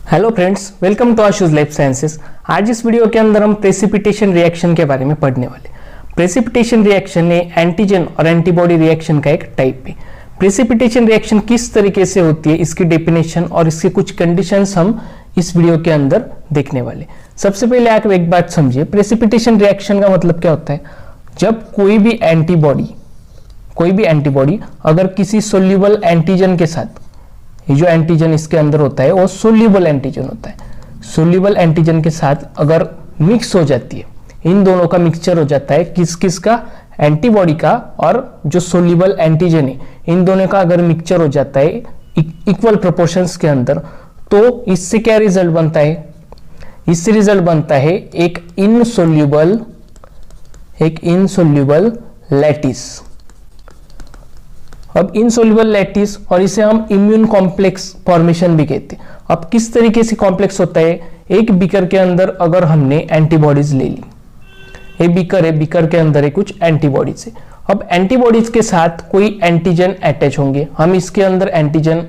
Hello friends, welcome to Ashu's life sciences. आज इस video के अंदर हम प्रेसिपिटेशन रिएक्शन के बारे में पढ़ने वाले। प्रेसिपिटेशन रिएक्शन एंटीजन और एंटीबॉडी रिएक्शन का एक टाइप है। प्रेसिपिटेशन रिएक्शन किस तरीके से होती है, इसकी डेफिनेशन और इसके कुछ कंडीशंस हम इस वीडियो के अंदर देखने वाले। सबसे पहले आप एक बात समझिए, प्रेसिपिटेशन रिएक्शन का मतलब क्या होता है। जब कोई भी एंटीबॉडी अगर किसी सोल्यूबल एंटीजन के साथ, ये जो एंटीजन इसके अंदर होता है वो सोल्यूबल एंटीजन होता है, सोल्यूबल एंटीजन के साथ अगर मिक्स हो जाती है, इन दोनों का मिक्सचर हो जाता है, किस किस का, एंटीबॉडी का और जो सोल्यूबल एंटीजन है, इन दोनों का अगर मिक्सचर हो जाता है इक्वल प्रोपोर्शंस के अंदर, तो इससे क्या रिजल्ट बनता है। इससे रिजल्ट बनता है एक इनसोल्यूबल लैटिस। अब इनसोल्यूबल लैटिस, और इसे हम इम्यून कॉम्प्लेक्स फॉर्मेशन भी कहते हैं। अब किस तरीके से कॉम्प्लेक्स होता है, एक बीकर के अंदर अगर हमने एंटीबॉडीज ले ली, एक बीकर है, बीकर के अंदर है कुछ एंटीबॉडीज है। अब एंटीबॉडीज के साथ कोई एंटीजन अटैच होंगे, हम इसके अंदर एंटीजन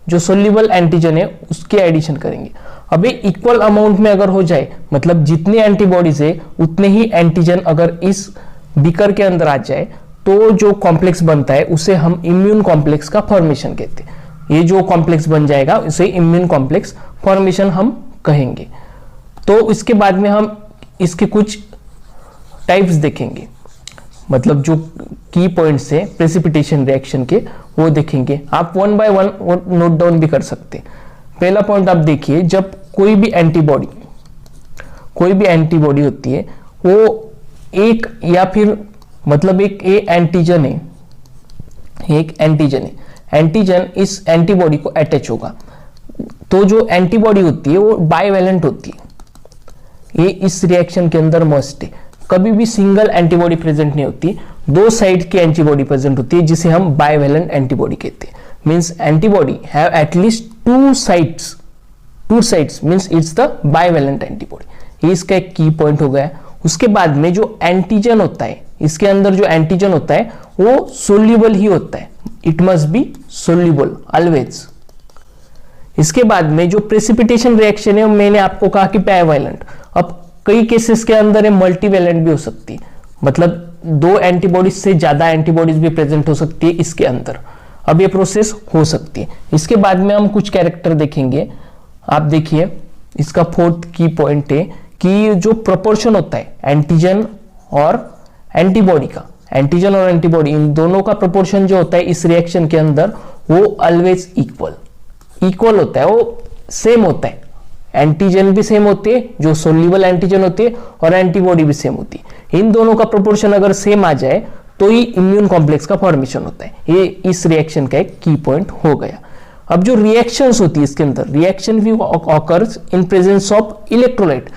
जो सोल्यूबल एंटीजन है उसके एडिशन करेंगे। अब ये इक्वल अमाउंट में अगर हो जाए, मतलब जितनी एंटीबॉडीज है उतने ही एंटीजन अगर इस बीकर के अंदर आ जाए, तो जो कॉम्प्लेक्स बनता है उसे हम इम्यून कॉम्प्लेक्स का फॉर्मेशन कहते हैं। ये जो कॉम्प्लेक्स बन जाएगा उसे इम्यून कॉम्प्लेक्स फॉर्मेशन हम कहेंगे। तो इसके बाद में हम इसके कुछ टाइप्स देखेंगे, मतलब जो की पॉइंट्स है प्रेसिपिटेशन रिएक्शन के वो देखेंगे। आप one by one note down भी कर सकते हैं। पहला पॉइंट आप देखिए, जब कोई भी एंटीबॉडी होती है वो एक या फिर मतलब एक एंटीजन है, एंटीजन इस एंटीबॉडी को अटैच होगा, तो जो एंटीबॉडी होती है वो बाइवेलेंट होती है। ये इस रिएक्शन के अंदर मस्ट है। कभी भी सिंगल एंटीबॉडी प्रेजेंट नहीं होती, दो साइड की एंटीबॉडी प्रेजेंट होती है, जिसे हम बाइवेलेंट एंटीबॉडी कहते हैं। Means antibody have at least two sides means it's the bivalent antibody. ये इसका एक की पॉइंट हो गया। उसके बाद में जो एंटीजन होता है, इसके अंदर जो एंटीजन होता है वो सोल्यूबल ही होता है, it must be soluble always. इसके बाद में जो प्रेसिपिटेशन रिएक्शन है, मैंने आपको कहा कि बाइवेलेंट। अब कई केसेस के अंदर है मल्टीवेलेंट भी हो सकती है, मतलब दो एंटीबॉडीज से ज्यादा एंटीबॉडीज भी प्रेजेंट हो सकती है इसके अंदर। अब ये प्रोसेस हो सकती है। इसके बाद में हम कुछ कैरेक्टर देखेंगे। आप देखिए, इसका फोर्थ की पॉइंट है कि जो प्रोपोर्शन होता है एंटीजन और एंटीबॉडी का, एंटीजन और एंटीबॉडी इन दोनों का प्रोपोर्शन जो होता है इस रिएक्शन के अंदर वो ऑलवेज इक्वल होता है, वो सेम होता है। एंटीजन भी सेम होते हैं, जो सोल्यूबल एंटीजन होते हैं, और एंटीबॉडी भी सेम होती है। इन दोनों का प्रोपोर्शन अगर सेम आ जाए तो ही इम्यून कॉम्प्लेक्स का फॉर्मेशन होता है। ये इस रिएक्शन का एक की पॉइंट हो गया। अब जो रिएक्शंस होती है इसके अंदर, रिएक्शन भी occurs in presence of electrolyte.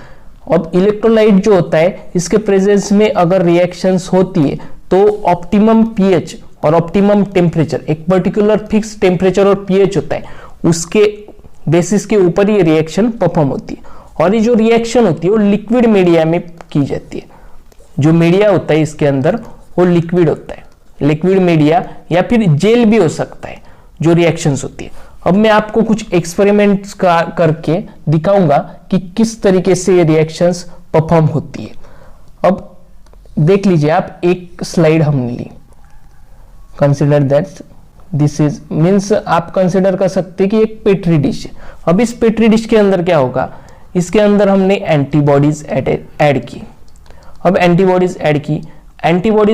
अब इलेक्ट्रोलाइट जो होता है इसके प्रेजेंस में अगर रिएक्शंस होती है तो ऑप्टिमम पीएच और ऑप्टिमम टेम्परेचर, एक पर्टिकुलर फिक्स टेम्परेचर और पीएच होता है, उसके बेसिस के ऊपर ये रिएक्शन परफॉर्म होती है। और ये जो रिएक्शन होती है वो लिक्विड मीडिया में की जाती है। जो मीडिया होता है इसके अंदर वो लिक्विड होता है, लिक्विड मीडिया या फिर जेल भी हो सकता है जो रिएक्शंस होती है। अब मैं आपको कुछ एक्सपेरिमेंट्स करके दिखाऊंगा कि किस तरीके से ये रिएक्शंस परफॉर्म होती है। अब देख लीजिए आप, एक स्लाइड हमने ली, consider that this is means आप कंसिडर कर सकते हैं कि एक पेट्री डिश है। अब इस पेट्री डिश के अंदर क्या होगा, इसके अंदर हमने एंटीबॉडीज ऐड की। अब एंटीबॉडीज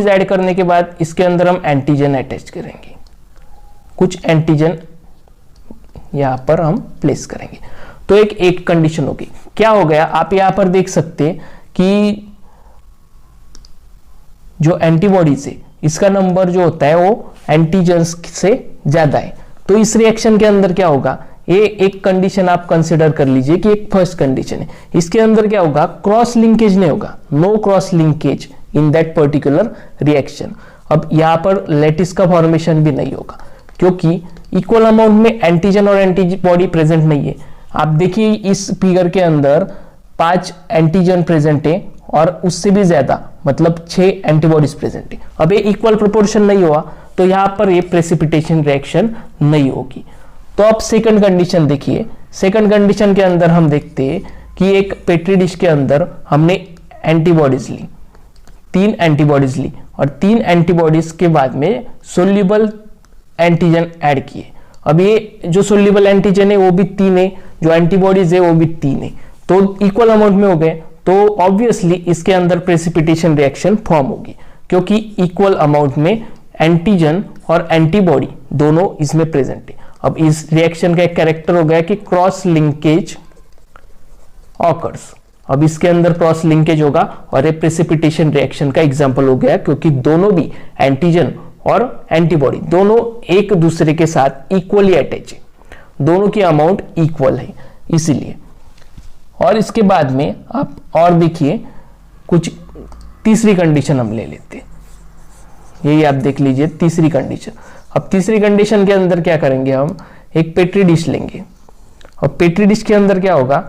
ऐड करने के बाद इसके अंदर हम एंटीजन अटैच करेंगे, कुछ एंटीजन यहां पर हम प्लेस करेंगे। तो एक कंडीशन होगी। क्या हो गया, आप यहां पर देख सकते हैं कि जो एंटीबॉडीज है इसका नंबर जो होता है वो एंटीजन्स से ज्यादा है। तो इस रिएक्शन के अंदर क्या होगा, ये एक कंडीशन आप कंसिडर कर लीजिए कि एक फर्स्ट कंडीशन है। इसके अंदर क्या होगा, क्रॉस लिंकेज नहीं होगा, no cross linkage in that particular reaction. अब यहां पर लैटिस का फॉर्मेशन भी नहीं होगा, क्योंकि इक्वल अमाउंट में एंटीजन और एंटीबॉडी प्रेजेंट नहीं है। आप देखिए इस फिगर के अंदर 5 एंटीजन प्रेजेंट है और उससे भी ज्यादा, मतलब 6 एंटीबॉडीज प्रेजेंट है। अब ये इक्वल प्रोपोर्शन नहीं हुआ तो यहां पर ये प्रेसिपिटेशन रिएक्शन नहीं होगी। तो अब सेकंड कंडीशन देखिए सेकंड कंडीशन के अंदर हम देखते हैं कि एक पेट्री डिश के अंदर हमने एंटीबॉडीज ली, 3 एंटीबॉडीज ली और 3 एंटीबॉडीज के बाद में सोल्यूबल एंटीजन ऐड किए। अब ये जो सोल्यूबल एंटीजन है वो भी 3 है, जो एंटीबॉडीज है वो भी 3 है, तो इक्वल अमाउंट में हो गए, तो ऑब्वियसली इसके अंदर प्रेसिपिटेशन रिएक्शन फॉर्म होगी, क्योंकि इक्वल अमाउंट में एंटीजन और एंटीबॉडी दोनों इसमें प्रेजेंट है। अब इस रिएक्शन का एक कैरेक्टर हो गया कि क्रॉस लिंकेज ऑकर्स। अब इसके अंदर क्रॉस लिंकेज होगा और ये प्रेसिपिटेशन रिएक्शन का एग्जांपल हो गया, क्योंकि दोनों भी एंटीजन और एंटीबॉडी दोनों एक दूसरे के साथ इक्वली अटैच है, दोनों की अमाउंट इक्वल है इसीलिए। और इसके बाद में आप और देखिए कुछ तीसरी कंडीशन हम ले लेते हैं, यही आप देख लीजिए तीसरी कंडीशन। अब तीसरी कंडीशन के अंदर क्या करेंगे, हम एक पेट्री डिश लेंगे और पेट्री डिश के अंदर क्या होगा,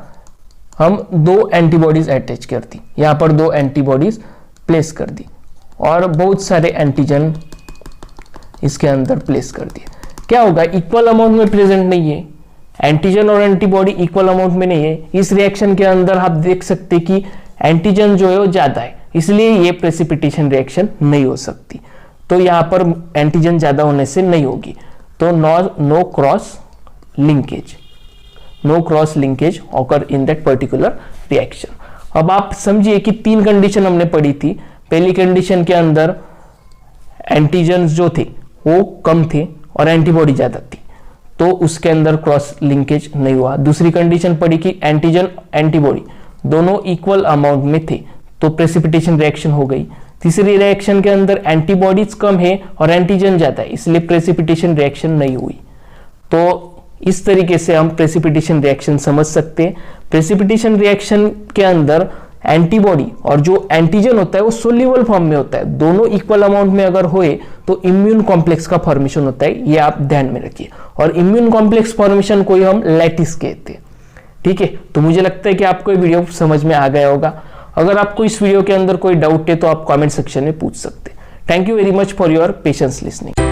हम 2 एंटीबॉडीज अटैच कर दी, यहां पर 2 एंटीबॉडीज प्लेस कर दी और बहुत सारे एंटीजन इसके अंदर प्लेस कर दिए। क्या होगा, इक्वल अमाउंट में प्रेजेंट नहीं है, एंटीजन और एंटीबॉडी इक्वल अमाउंट में नहीं है। इस रिएक्शन के अंदर आप देख सकते कि एंटीजन जो है वो ज्यादा है, इसलिए ये प्रेसिपिटेशन रिएक्शन नहीं हो सकती, तो यहां पर एंटीजन ज्यादा होने से नहीं होगी, तो no cross linkage occur in that particular reaction. अब आप समझिए कि 3 कंडीशन हमने पढ़ी थी। पहली कंडीशन के अंदर एंटीजन जो थे वो कम थे और एंटीबॉडी ज्यादा थी, तो उसके अंदर क्रॉस लिंकेज नहीं हुआ। दूसरी कंडीशन पढ़ी कि एंटीजन एंटीबॉडी दोनों इक्वल अमाउंट में थे, तो प्रेसिपिटेशन रिएक्शन हो गई। तीसरी रिएक्शन के अंदर एंटीबॉडीज कम है और एंटीजन ज्यादा है, इसलिए प्रेसिपिटेशन रिएक्शन नहीं हुई। तो इस तरीके से हम प्रेसिपिटेशन रिएक्शन समझ सकते हैं। प्रेसिपिटेशन रिएक्शन के अंदर एंटीबॉडी और जो एंटीजन होता है वो सोल्यूबल फॉर्म में होता है, दोनों इक्वल अमाउंट में अगर होए तो इम्यून कॉम्प्लेक्स का फॉर्मेशन होता है, ये आप ध्यान में रखिए। और इम्यून कॉम्प्लेक्स फॉर्मेशन को ही हम लैटिस कहते हैं। ठीक है, तो मुझे लगता है कि आपको ये वीडियो समझ में आ गया होगा। अगर आपको इस वीडियो के अंदर कोई डाउट है तो आप कमेंट सेक्शन में पूछ सकते हैं। Thank you very much for your patience listening.